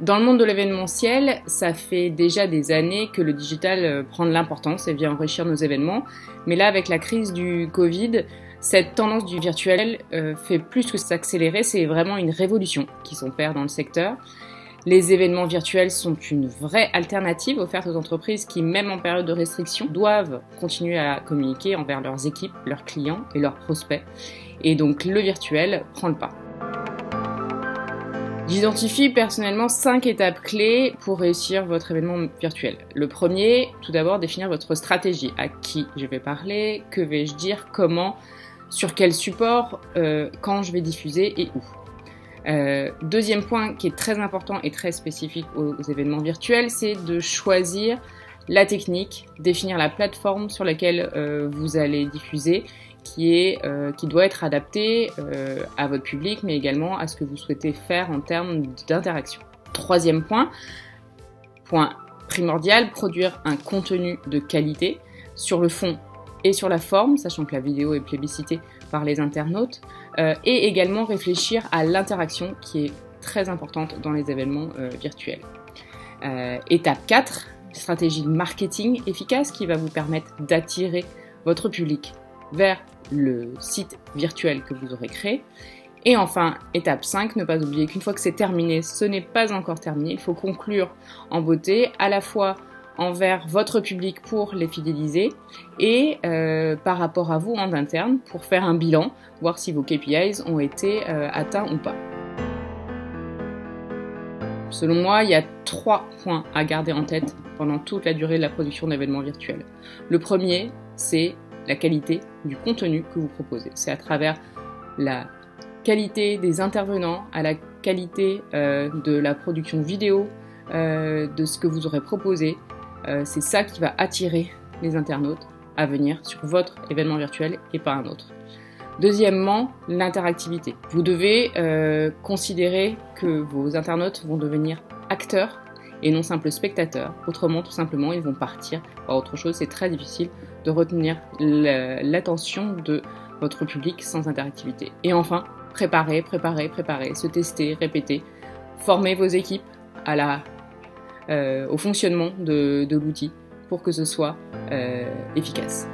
Dans le monde de l'événementiel, ça fait déjà des années que le digital prend de l'importance et vient enrichir nos événements. Mais là, avec la crise du Covid, cette tendance du virtuel fait plus que s'accélérer. C'est vraiment une révolution qui s'opère dans le secteur. Les événements virtuels sont une vraie alternative offerte aux entreprises qui, même en période de restriction, doivent continuer à communiquer envers leurs équipes, leurs clients et leurs prospects. Et donc le virtuel prend le pas. J'identifie personnellement 5 étapes clés pour réussir votre événement virtuel. Le premier, tout d'abord, définir votre stratégie. À qui je vais parler, que vais-je dire, comment, sur quel support, quand je vais diffuser et où. Deuxième point qui est très important et très spécifique aux événements virtuels, c'est de choisir la technique, définir la plateforme sur laquelle vous allez diffuser, qui doit être adaptée à votre public, mais également à ce que vous souhaitez faire en termes d'interaction. Troisième point primordial, produire un contenu de qualité sur le fond et sur la forme, sachant que la vidéo est plébiscitée par les internautes, et également réfléchir à l'interaction qui est très importante dans les événements virtuels. Étape 4, stratégie de marketing efficace qui va vous permettre d'attirer votre public vers le site virtuel que vous aurez créé. Et enfin, étape 5, ne pas oublier qu'une fois que c'est terminé, ce n'est pas encore terminé. Il faut conclure en beauté, à la fois envers votre public pour les fidéliser et par rapport à vous en interne pour faire un bilan, voir si vos KPIs ont été atteints ou pas. Selon moi, il y a 3 points à garder en tête pendant toute la durée de la production d'événements virtuels. Le premier, c'est la qualité du contenu que vous proposez. C'est à travers la qualité des intervenants, à la qualité de la production vidéo, de ce que vous aurez proposé. C'est ça qui va attirer les internautes à venir sur votre événement virtuel et pas un autre. Deuxièmement, l'interactivité. Vous devez considérer que vos internautes vont devenir acteurs et non simples spectateurs. Autrement, tout simplement, ils vont partir à autre chose. C'est très difficile de retenir l'attention de votre public sans interactivité. Et enfin, préparer, se tester, répéter, former vos équipes au fonctionnement de l'outil pour que ce soit efficace.